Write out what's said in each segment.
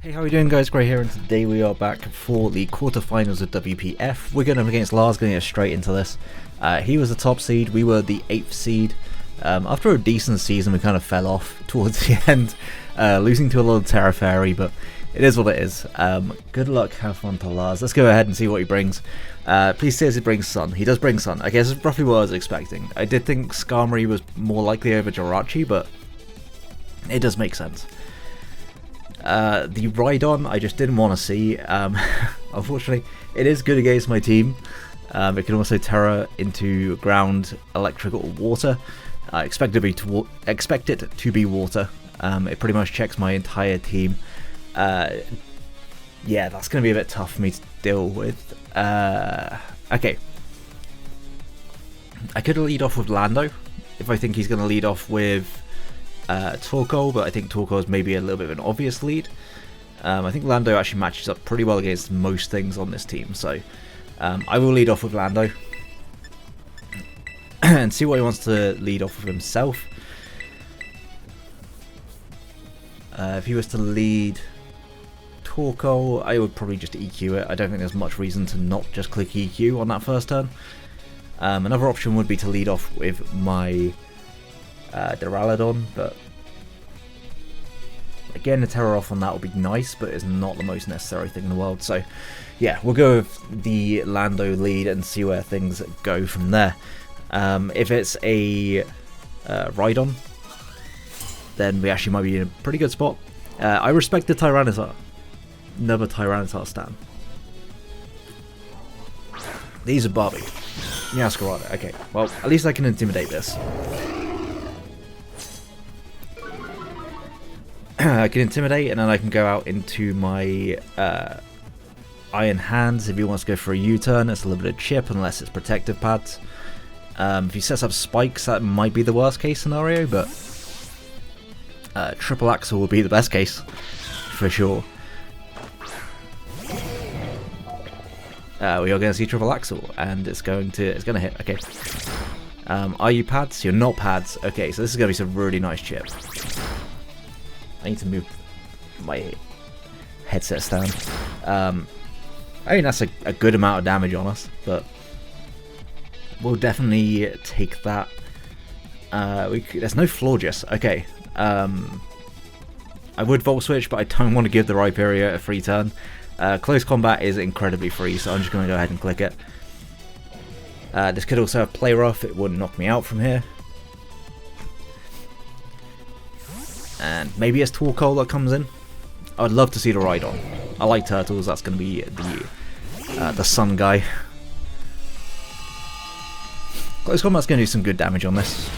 Hey, how are you doing, guys? Gray here, and today we are back for the quarterfinals of WPF. We're going up against Lars, going to get straight into this. He was the top seed, we were the 8th seed. After a decent season, we kind of fell off towards the end, losing to a lot of Terra Fairy, but it is what it is. Good luck, have fun to Lars. Let's go ahead and see what he brings. Please say he brings Sun. He does bring Sun. I guess it's roughly what I was expecting. I did think Skarmory was more likely over Jirachi, but it does make sense. The Rhydon I just didn't want to see. Unfortunately, it is good against my team. It can also Terra into ground, electric, or water. I expect it to be water. It pretty much checks my entire team. Yeah, that's going to be a bit tough for me to deal with. Okay. I could lead off with Lando, if I think he's going to lead off with Torkoal, but I think Torkoal is maybe a little bit of an obvious lead. I think Lando actually matches up pretty well against most things on this team, so I will lead off with Lando and see what he wants to lead off with himself. If he was to lead Torkoal, I would probably just EQ it. I don't think there's much reason to not just click EQ on that first turn. Another option would be to lead off with my Duraludon, but again, a Terra off on that would be nice, but it's not the most necessary thing in the world. So yeah, we'll go with the Lando lead and see where things go from there. If it's a Rhydon, then we actually might be in a pretty good spot. I respect the Tyranitar. Another Tyranitar stan. These are Barbie. Yeah, Scarada. Okay, well, at least I can intimidate this. I can intimidate, and then I can go out into my Iron Hands. If he wants to go for a U-turn, it's a little bit of chip, unless it's protective pads. If he sets up spikes, that might be the worst case scenario, but triple axle will be the best case for sure. We are going to see triple axle, and it's going to hit. Okay. Are you pads? You're not pads. Okay, so this is going to be some really nice chip. I need to move my headset stand. I mean, that's a good amount of damage on us, but we'll definitely take that. There's no Florges. Okay. I would Volt Switch, but I don't want to give the Rhyperior a free turn. Close Combat is incredibly free, so I'm just going to go ahead and click it. This could also have Play Rough. It wouldn't knock me out from here. And maybe it's Torkoal that comes in. I would love to see the Rhydon. I like turtles. That's going to be the sun guy. Close Combat's going to do some good damage on this.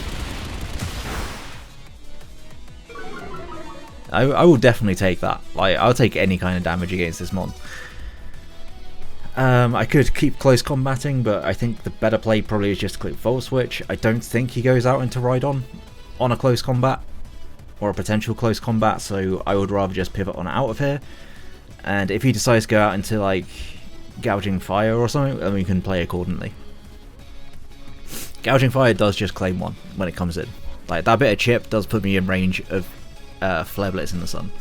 I will definitely take that. Like, I'll take any kind of damage against this mon. I could keep close combating, but I think the better play probably is just click Volt Switch. I don't think he goes out into Rhydon on a close combat, or a potential close combat, so I would rather just pivot on out of here. And if he decides to go out into, like, Gouging Fire or something, then we can play accordingly. Gouging Fire does just claim one when it comes in. Like, that bit of chip does put me in range of Flare Blitz in the sun.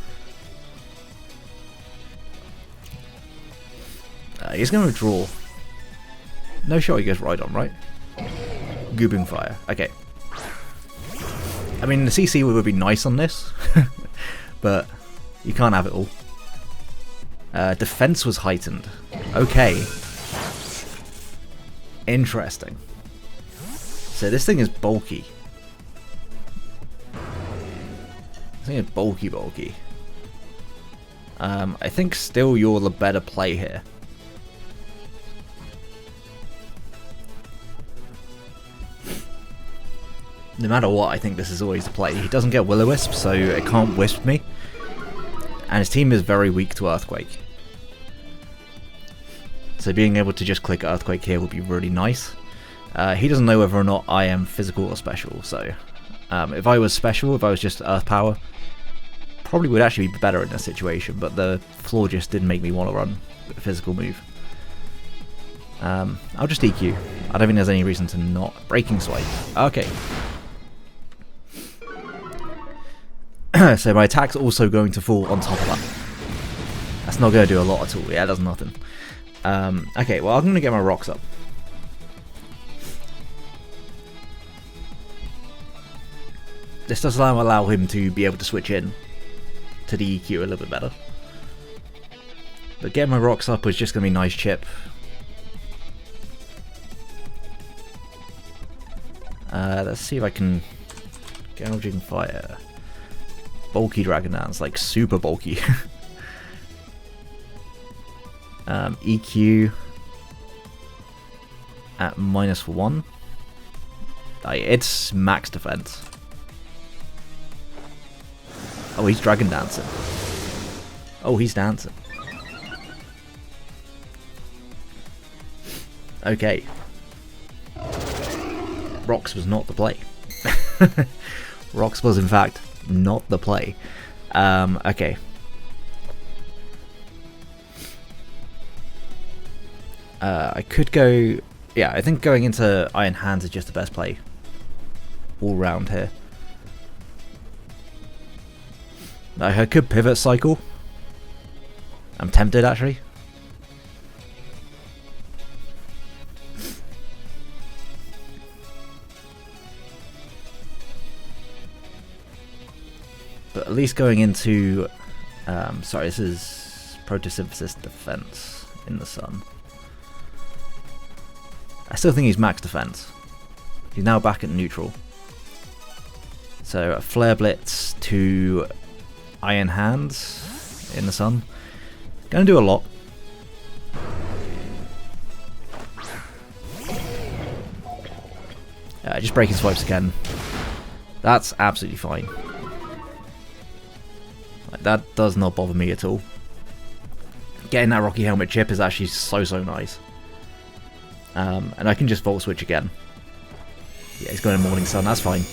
He's going to draw. No shot he goes Rhydon, right? Goobing Fire. Okay. I mean, the CC would be nice on this, but you can't have it all. Defense was heightened. Okay. Interesting. So this thing is bulky. This thing is bulky. I think still you're the better play here. No matter what, I think this is always the play. He doesn't get Will-O-Wisp, so it can't Wisp me. And his team is very weak to Earthquake. So being able to just click Earthquake here would be really nice. He doesn't know whether or not I am physical or special, so if I was special, if I was just Earth Power, probably would actually be better in this situation, but the floor just didn't make me want to run a physical move. I'll just EQ. I don't think there's any reason to not. Breaking Swipe. Okay. So my attack's also going to fall on top of that. That's not going to do a lot at all. Yeah, it does nothing. Okay, well, I'm going to get my rocks up. This does allow him to be able to switch in to the EQ a little bit better. But getting my rocks up was just going to be a nice chip. Let's see if I can... Gouging Fire. Bulky Dragon Dance, like super bulky. EQ at -1. It's max defense. Oh, he's Dragon Dancing. Oh, he's dancing. Okay. Rocks was not the play. Rocks was in fact not the play. Okay. I could go... Yeah, I think going into Iron Hands is just the best play all round here. I could pivot cycle. I'm tempted actually. But at least going into... sorry, this is Photosynthesis Defense in the sun. I still think he's max defense. He's now back at neutral. So a Flare Blitz to Iron Hands in the sun. Gonna do a lot. Just breaking swipes again. That's absolutely fine. Like, that does not bother me at all. Getting that Rocky Helmet chip is actually so nice. And I can just Volt Switch again. Yeah, he's going to Morning Sun, that's fine.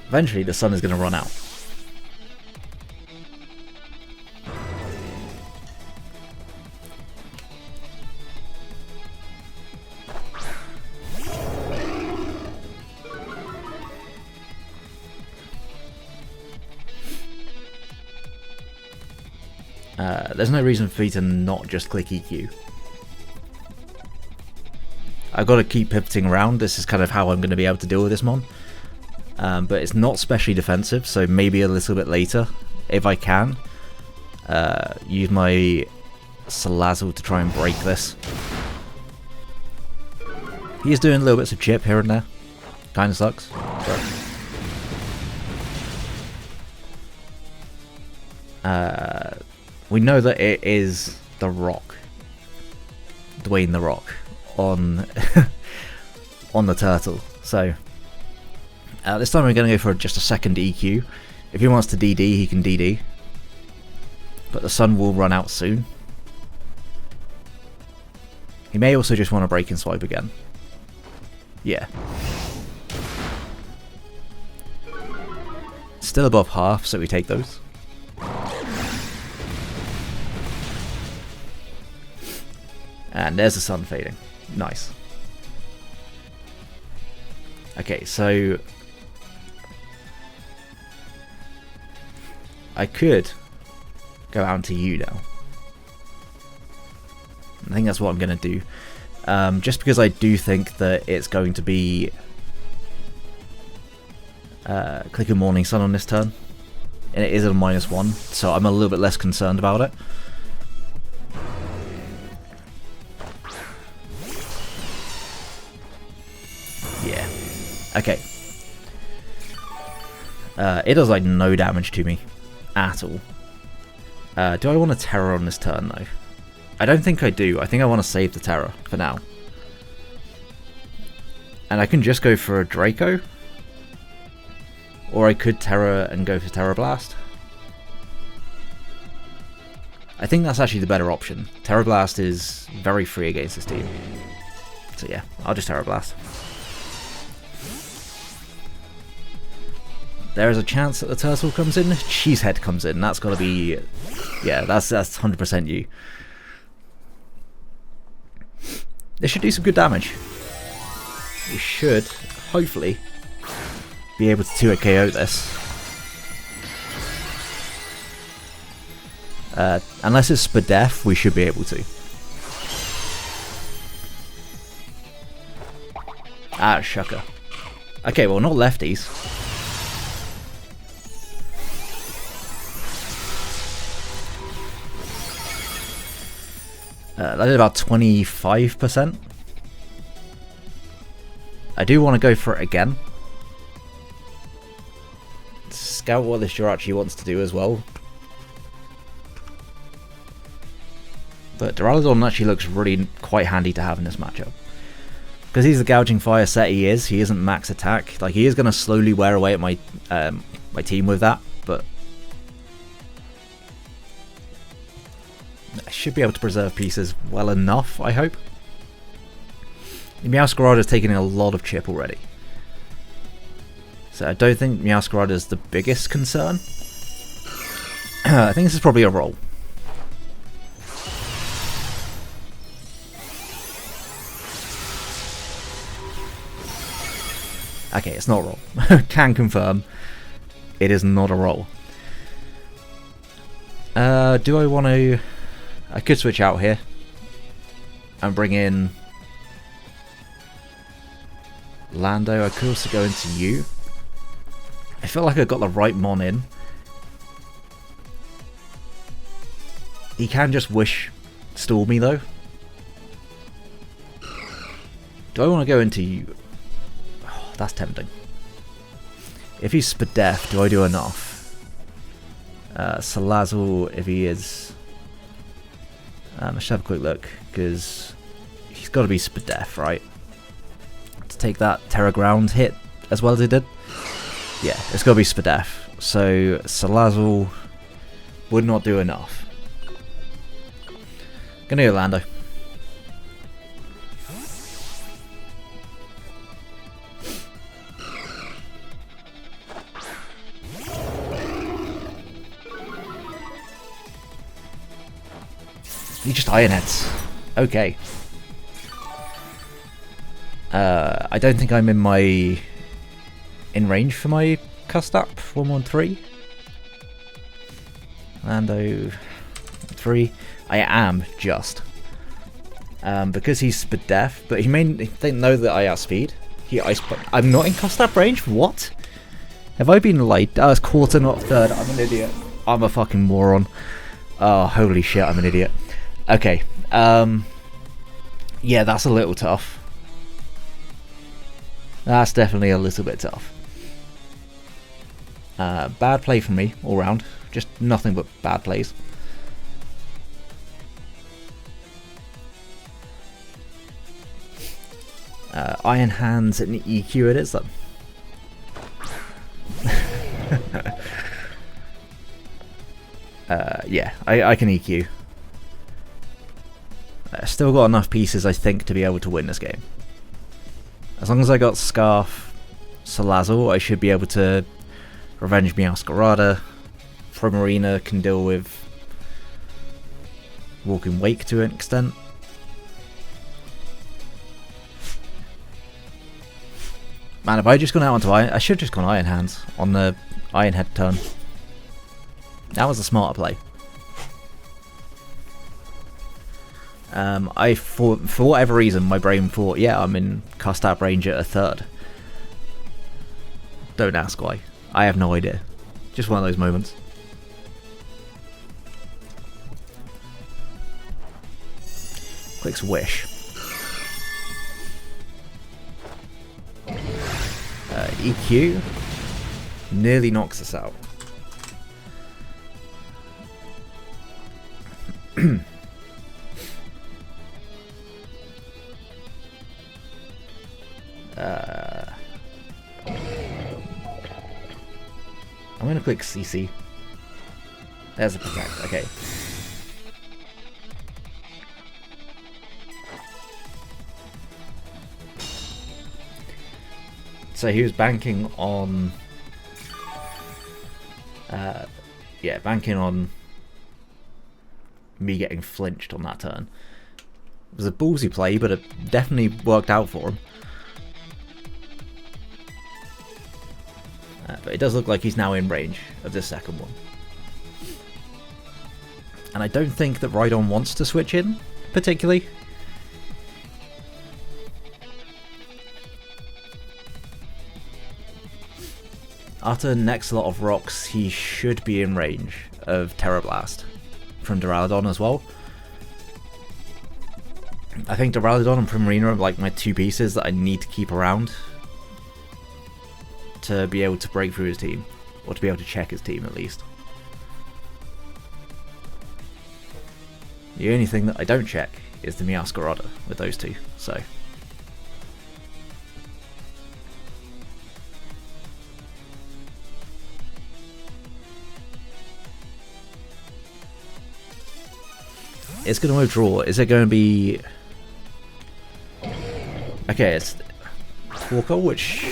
Eventually the sun is going to run out. There's no reason for me to not just click EQ. I've got to keep pivoting around. This is kind of how I'm going to be able to deal with this mon. But it's not specially defensive, so maybe a little bit later, if I can, use my Salazzle to try and break this. He is doing little bits of chip here and there. Kinda sucks. But we know that it is The Rock, Dwayne The Rock, on on the turtle. So this time we're going to go for just a second EQ. If he wants to DD, he can DD, but the sun will run out soon. He may also just want to break and swipe again. Yeah. Still above half, so we take those. And there's the sun fading. Nice. Okay, so I could go out to you now. I think that's what I'm going to do. Just because I do think that it's going to be click a Morning Sun on this turn. And it is at a -1, so I'm a little bit less concerned about it. Yeah. Okay. It does like no damage to me at all. Do I want a Terror on this turn though? I don't think I do. I think I want to save the Terror for now. And I can just go for a Draco. Or I could Terror and go for Terror Blast. I think that's actually the better option. Terror Blast is very free against this team. So yeah, I'll just Terror Blast. There is a chance that the turtle comes in. Cheesehead comes in. That's got to be... Yeah, that's 100% you. This should do some good damage. we should, hopefully, be able to 2-hit KO this. Unless it's Spadef, we should be able to. Ah, shucker. Okay, well, not lefties. That did about 25%. I do want to go for it again. Scout what this Jirachi wants to do as well. But Duraludon actually looks really quite handy to have in this matchup. Because he's the Gouging Fire set he isn't max attack. Like, he is going to slowly wear away at my my team with that, but I should be able to preserve pieces well enough, I hope. The Meowscarada is taking a lot of chip already. So I don't think Meowscarada is the biggest concern. I think this is probably a roll. Okay, it's not a roll. Can confirm it is not a roll. Do I want to... I could switch out here and bring in Lando. I could also go into you. I feel like I got the right mon in. He can just wish stall me though. Do I want to go into you? Oh, that's tempting. If he's Spadef, do I do enough? Salazzle, if he is... I should have a quick look, because he's got to be Spadef, right? To take that Terra Ground hit as well as he did. Yeah, it's got to be Spadef. So Salazzle would not do enough. Gonna go Lando. He just Iron Heads. Okay. I don't think I'm in range for my cust up. 113. Lando 3. I am just. Because he's Spadef, but he may didn't know that I outspeed. I'm not in cust up range? What? Have I been lied? Oh, it's quarter, not third. I'm an idiot. I'm a fucking moron. Oh, holy shit, I'm an idiot. Okay, yeah, that's a little tough. That's definitely a little bit tough. Bad play from me, all round. Just nothing but bad plays. Iron Hands and EQ it is, though. Yeah, I can EQ. Still got enough pieces, I think, to be able to win this game. As long as I got Scarf, Salazzle, I should be able to revenge Meowscarada. Primarina can deal with Walking Wake to an extent. Man, if I just gone out onto Iron... I should have just gone Iron Hands on the Iron Head turn. That was a smarter play. For whatever reason, my brain thought, yeah, I'm in cast out range at a third. Don't ask why. I have no idea. Just one of those moments. Clicks Wish. EQ nearly knocks us out. I'm gonna click CC. There's a protect. Okay. So he was banking on, yeah, banking on me getting flinched on that turn. It was a ballsy play, but it definitely worked out for him. But it does look like he's now in range of this second one. And I don't think that Rhydon wants to switch in, particularly. After the next lot of rocks, he should be in range of Terra Blast from Duraludon as well. I think Duraludon and Primarina are like my two pieces that I need to keep around to be able to break through his team, or to be able to check his team at least. The only thing that I don't check is the Meowscarada with those two, so... It's going to withdraw. Is it going to be... Okay, it's Walker, which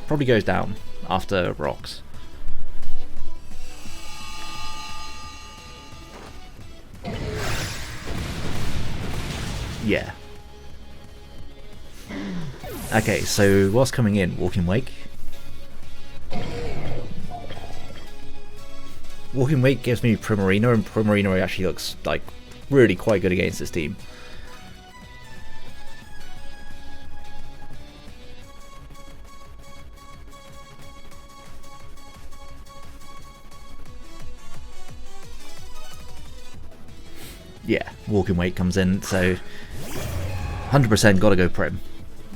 probably goes down after rocks. Yeah. Okay, so what's coming in? Walking Wake? Walking Wake gives me Primarina, and Primarina actually looks like really quite good against this team. Yeah, Walking Wake comes in, so 100% gotta go Prim.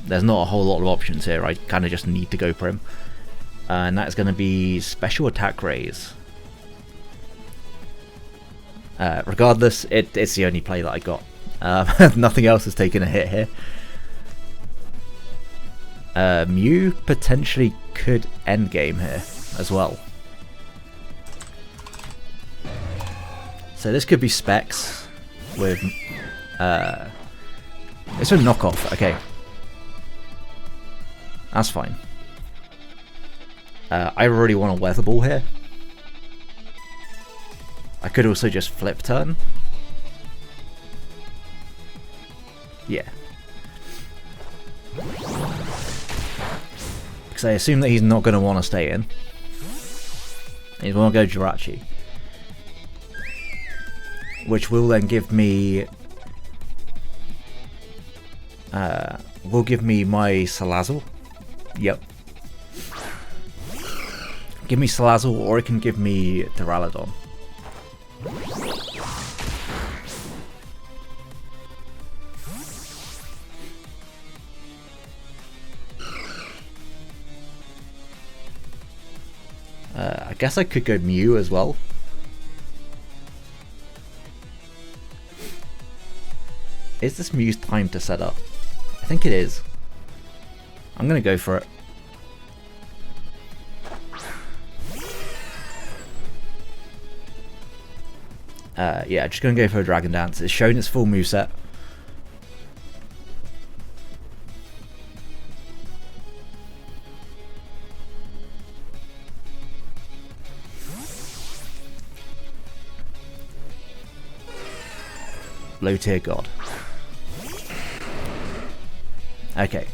There's not a whole lot of options here, I kind of just need to go Prim. And that's going to be Special Attack Raise. Regardless, it's the only play that I got. Nothing else has taken a hit here. Mew potentially could end game here as well. So this could be Specs with... it's a knockoff, okay. That's fine. I really want a Weather Ball here. I could also just flip turn. Yeah. Because I assume that he's not going to want to stay in. He's going to go Jirachi. Which will then give me... will give me my Salazzle. Yep. Give me Salazzle, or it can give me Duraludon. I guess I could go Mew as well. Is this Mew's time to set up? I think it is. I'm gonna go for it. Yeah, just gonna go for a Dragon Dance. It's shown its full moveset. Low tier god. Okay.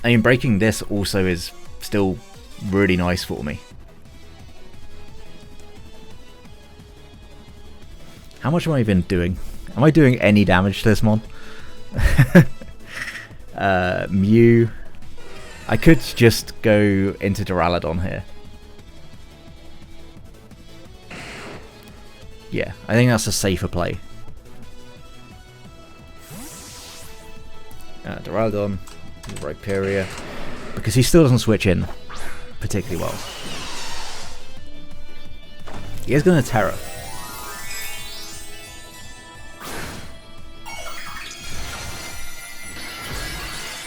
I mean, breaking this also is still really nice for me. How much am I even doing? Am I doing any damage to this mon? Mew. I could just go into Duraludon here. Yeah, I think that's a safer play. Duraludon, Rhyperior, because he still doesn't switch in particularly well. He is going to Terra.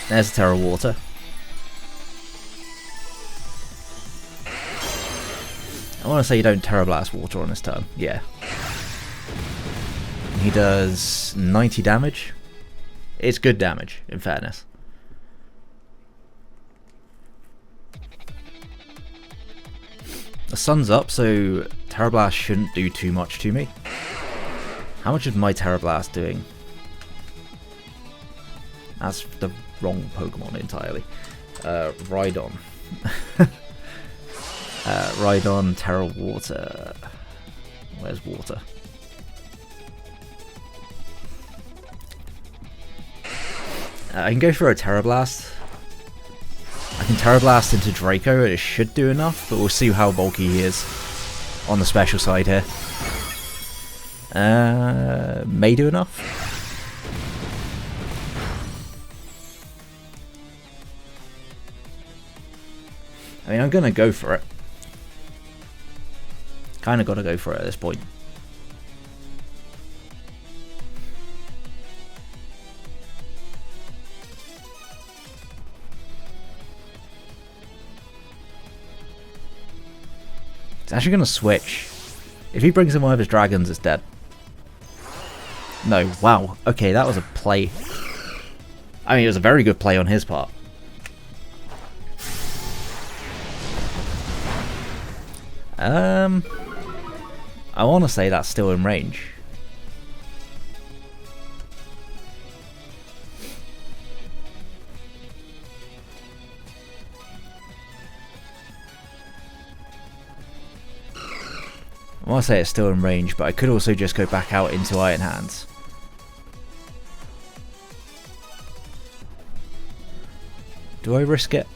There's Terra Water. I want to say you don't Terra Blast Water on this turn. Yeah. He does 90 damage. It's good damage, in fairness. The sun's up, so Terra Blast shouldn't do too much to me. How much is my Terra Blast doing? That's the wrong Pokemon entirely. Rhydon. Rhydon, Terra Water. Where's water? I can go for a Terra Blast. I can Terra Blast into Draco, and it should do enough, but we'll see how bulky he is on the special side here. May do enough. I mean, I'm gonna go for it. Kinda gotta go for it at this point. It's actually gonna switch. If he brings in one of his dragons, it's dead. No, wow. Okay, that was a play. I mean, it was a very good play on his part. I want to say that's still in range. I want to say it's still in range, but I could also just go back out into Iron Hands. Do I risk it?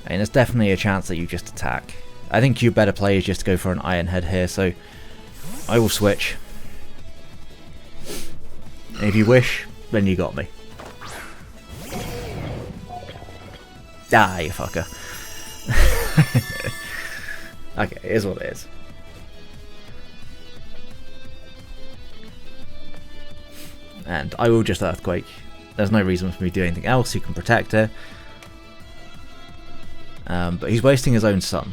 I mean, there's definitely a chance that you just attack. I think your better play is just to go for an Iron Head here, so I will switch. And if you wish, then you got me. Ah, you fucker. Okay, it is what it is. And I will just Earthquake. There's no reason for me to do anything else. You can protect her. But he's wasting his own sun.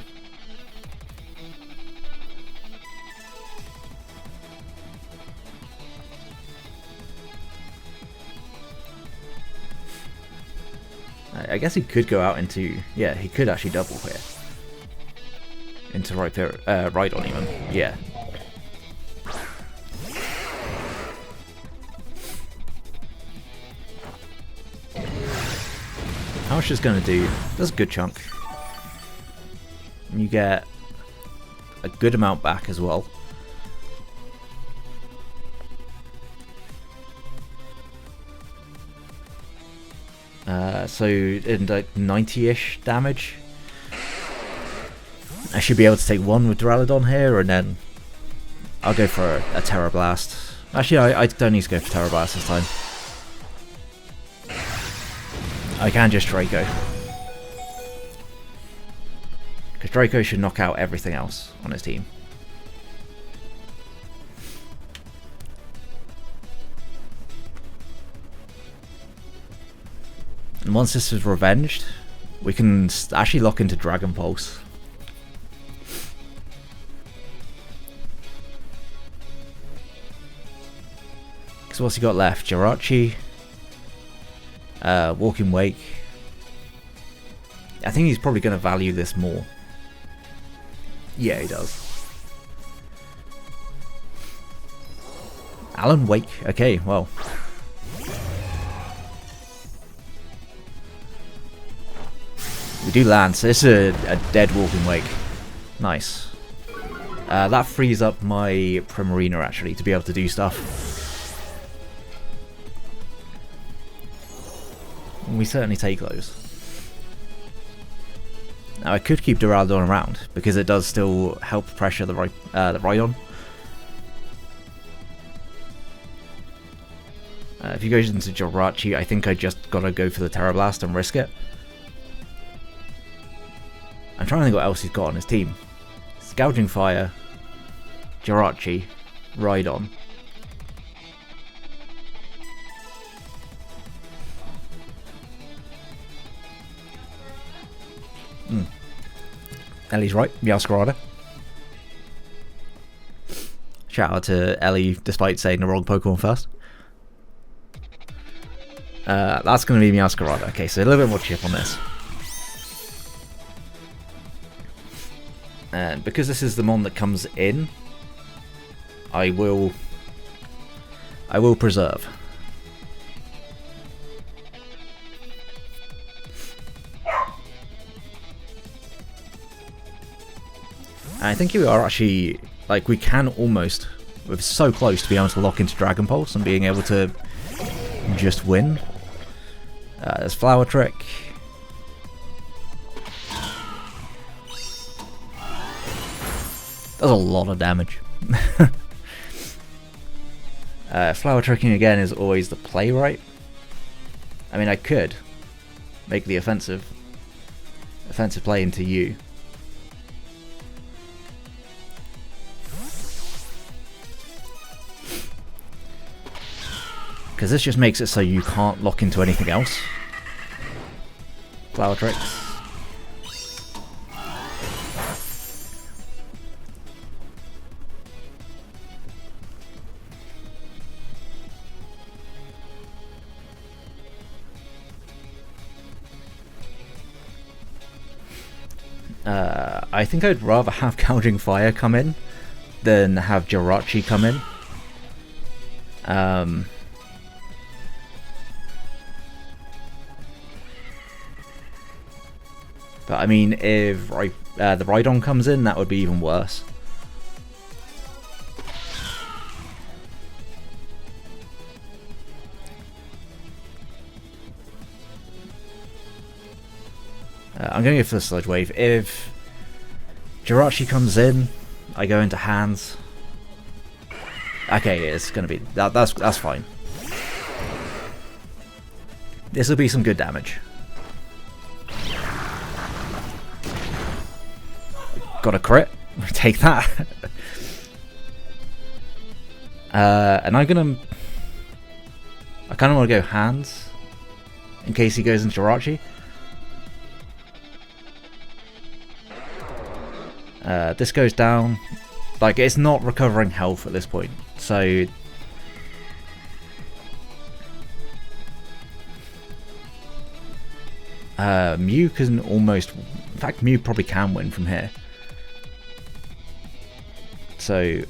I guess he could go out into... Yeah, he could actually double here. Into Rhydon even. Yeah. How much is going to do? That's a good chunk. You get a good amount back as well. So in like 90-ish damage. I should be able to take one with Duraludon here, and then I'll go for a Terra Blast. Actually, I don't need to go for Terra Blast this time. I can just Draco. Because Draco should knock out everything else on his team. And once this is revenged, we can actually lock into Dragon Pulse. Because what's he got left? Jirachi, Walking Wake. I think he's probably going to value this more. Yeah, he does. Alan Wake. Okay, well. We do land, so this is a dead Walking Wake. Nice. That frees up my Primarina actually to be able to do stuff. We certainly take those. Now I could keep Duraludon around because it does still help pressure the Rhydon. If he goes into Jirachi, I think I just gotta go for the Terra Blast and risk it. I'm trying to think what else he's got on his team. Gouging Fire, Jirachi, Rhydon. Ellie's right, Meowscarada. Shout out to Ellie despite saying the wrong Pokemon first. That's going to be Meowscarada. Okay, so a little bit more chip on this. And because this is the mon that comes in, I will preserve. And I think you are actually, like, we can almost, we're so close to being able to lock into Dragon Pulse and being able to just win. There's Flower Trick. Does a lot of damage. Flower Tricking again is always the play, right? I mean, I could make the offensive play into you. Because this just makes it so you can't lock into anything else. Flower Tricks. I think I'd rather have Gouging Fire come in than have Jirachi come in. But I mean, if the Rhydon comes in, that would be even worse. I'm going to go for the Sludge Wave. If Jirachi comes in, I go into hands. Okay, it's going to be that's fine. This will be some good damage. Got a crit. Take that. And I kind of want to go hands in case he goes into Jirachi. This goes down. Like, it's not recovering health at this point, so Mew can almost, in fact Mew probably can win from here. So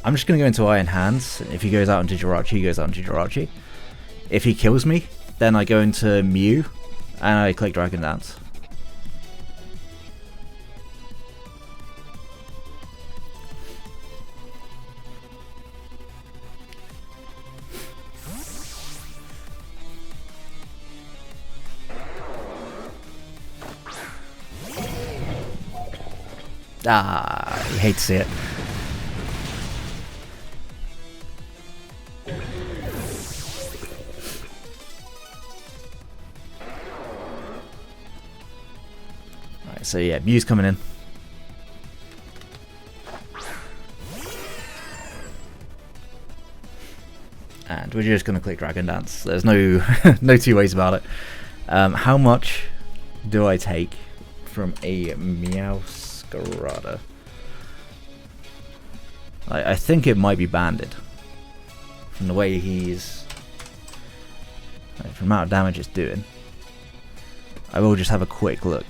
I'm just going to go into Iron Hands. If he goes out into Jirachi, he goes out into Jirachi. If he kills me, then I go into Mew and I click Dragon Dance. Ah, you hate to see it. Alright, so yeah, Mew's coming in. And we're just going to click Dragon Dance. There's no no two ways about it. How much do I take from a Meowscarada? I think it might be banded from the way he's, from the amount of damage it's doing. I will just have a quick look.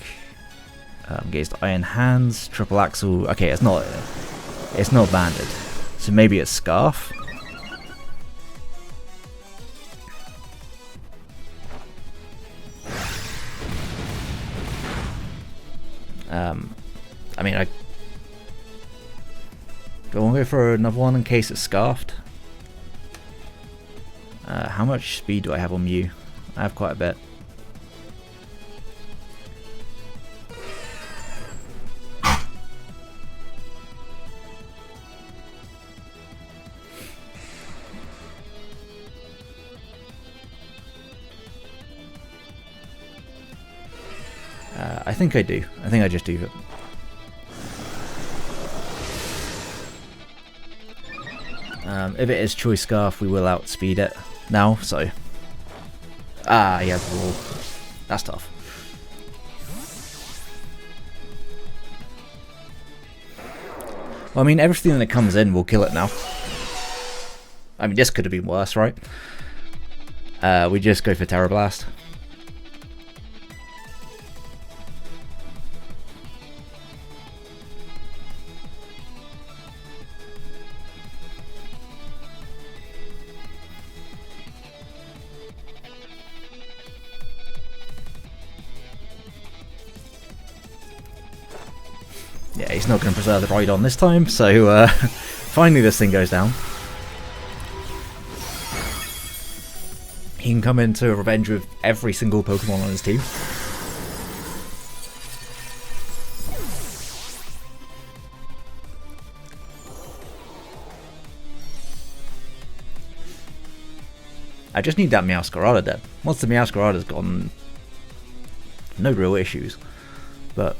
Against Iron Hands, Triple Axle. Okay, it's not banded, so maybe it's Scarf. I mean, do I want to go for another one in case it's Scarfed? How much speed do I have on Mew? I have quite a bit. I think I do. I think I just do it. If it is Choice Scarf, we will outspeed it now, so... Ah, he has the wall. That's tough. Well, I mean, everything that comes in will kill it now. I mean, this could have been worse, right? We just go for Terra Blast. Yeah, he's not going to preserve the Rhydon this time, so finally this thing goes down. He can come into revenge with every single Pokemon on his team. I just need that Meowscarada dead. Once the Meowscarada's gone, no real issues. But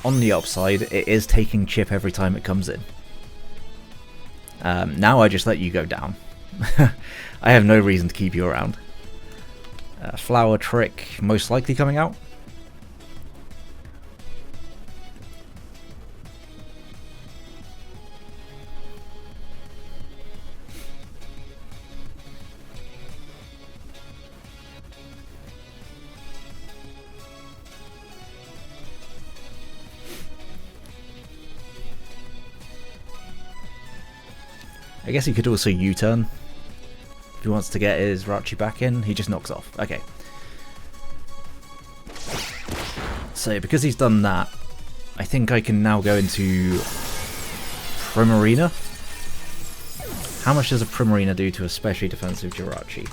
on the upside, it is taking chip every time it comes in. Now I just let you go down. I have no reason to keep you around. Flower Trick most likely coming out. I guess he could also U-turn if he wants to get his Rachi back in. He just knocks off. Okay. So because he's done that, I think I can now go into Primarina. How much does a Primarina do to a specially defensive Jirachi?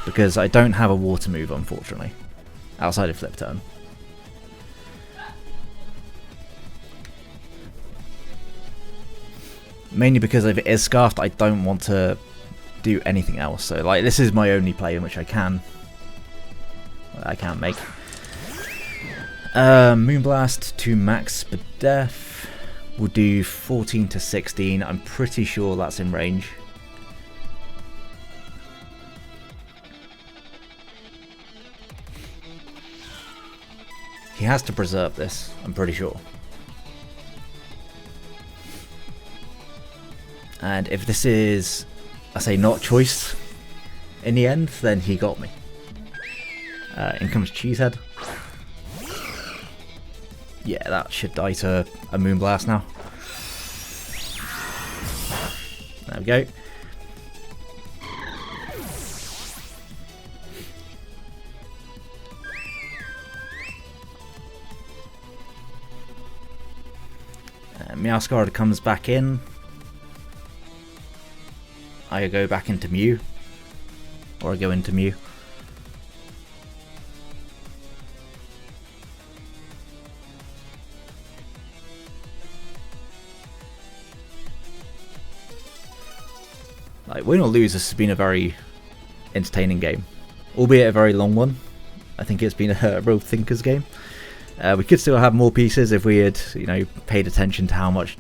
Because I don't have a water move, unfortunately, outside of Flip Turn. Mainly because if it is Scarfed, I don't want to do anything else. So, like, this is my only play in which I can make. Moonblast to max Spadef. We'll do 14 to 16. I'm pretty sure that's in range. He has to preserve this, I'm pretty sure. And if this is, I say, not choice in the end, then he got me. In comes Cheesehead. Yeah, that should die to a Moonblast now. There we go. Meowscarada comes back in. I go back into Mew, or I go into Mew. Like, win or lose, this has been a very entertaining game, albeit a very long one. I think it's been a real thinker's game. We could still have more pieces if we had, you know, paid attention to how much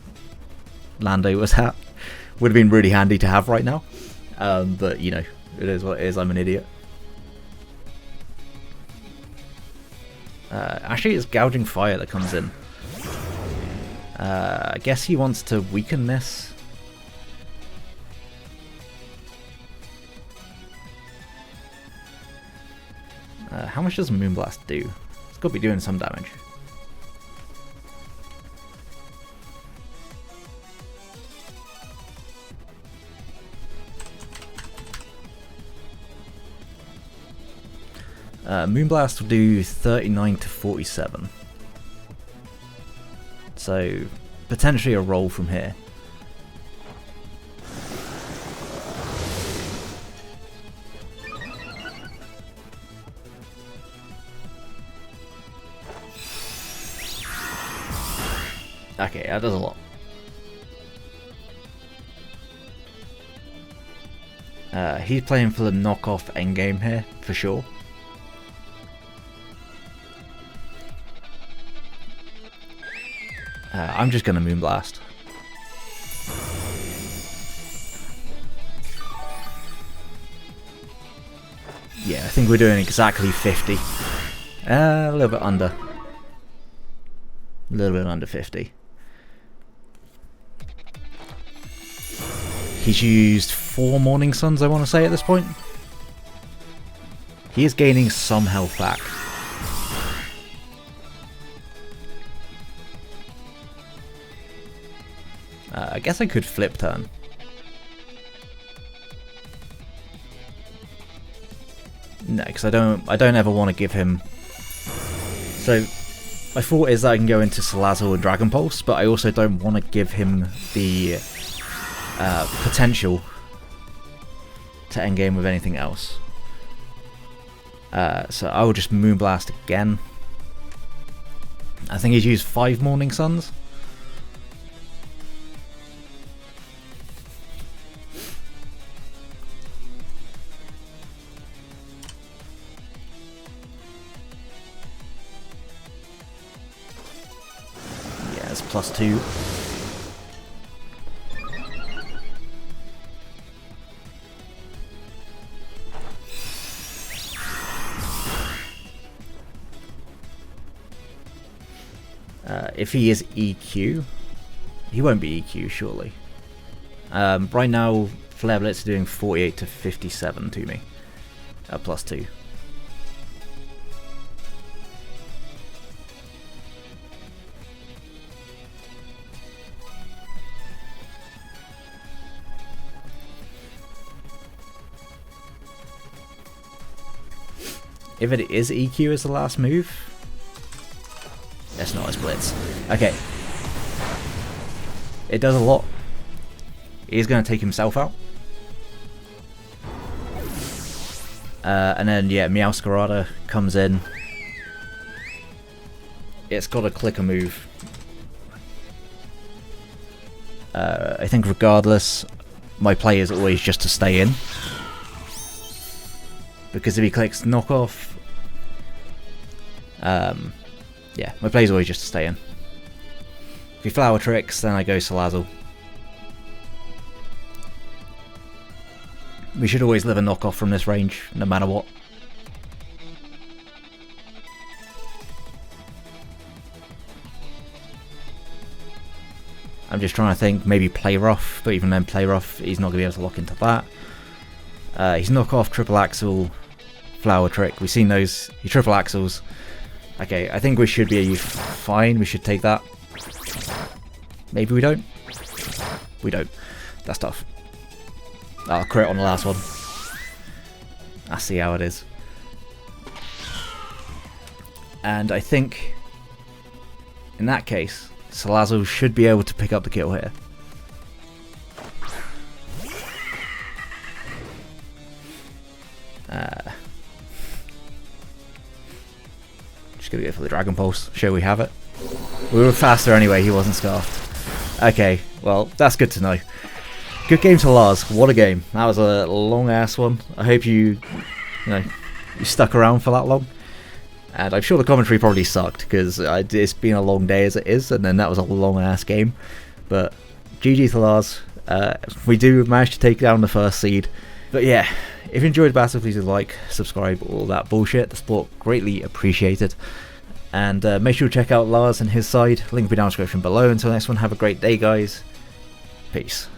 Lando was at. Would have been really handy to have right now, but you know, it is what it is. I'm an idiot. Actually, it's Gouging Fire that comes in. I guess he wants to weaken this. How much does Moonblast do? It's got to be doing some damage. Moonblast will do 39 to 47. So, potentially a roll from here. Okay, that does a lot. He's playing for the knockoff endgame here, for sure. I'm just going to Moonblast. Yeah, I think we're doing exactly 50. A little bit under. A little bit under 50. He's used 4 Morning Suns, I want to say, at this point. He is gaining some health back. I guess I could Flip Turn. No, because I don't ever want to give him So my thought is that I can go into Salazzle and Dragon Pulse, but I also don't want to give him the potential to endgame with anything else. So I will just Moonblast again. I think he's used 5 Morning Suns. Yeah, it's +2. If he is EQ, he won't be EQ surely. Right now, Flare Blitz is doing 48 to 57 to me, +2. If it is EQ as the last move, that's not a Blitz. Okay. It does a lot. He's going to take himself out. And then, yeah, Meowscarada comes in. It's got a clicker move. I think regardless, my play is always just to stay in. Because if he clicks knockoff, yeah, my play is always just to stay in. If he Flower Tricks, then I go Salazzle. We should always live a knockoff from this range, no matter what. I'm just trying to think, maybe Play Rough, but even then Play Rough, he's not going to be able to lock into that. He's knockoff, Triple Axel, Flower Trick. We've seen those. He Triple Axels. Okay, I think we should be fine. We should take that. Maybe we don't. We don't. That's tough. I'll crit on the last one. I see how it is. And I think, in that case, Salazzle should be able to pick up the kill here. Just gonna go for the Dragon Pulse. Sure, we have it. We were faster anyway, he wasn't scarfed. Okay, well, that's good to know. Good game to Lars. What a game. That was a long ass one. I hope you stuck around for that long. And I'm sure the commentary probably sucked because it's been a long day as it is, and then that was a long ass game. But GG to Lars. We do manage to take down the first seed. But yeah, if you enjoyed the battle, please like, subscribe, all that bullshit. The support greatly appreciated. And make sure to check out Lars and his side. Link will be down in the description below. Until next one, have a great day, guys. Peace.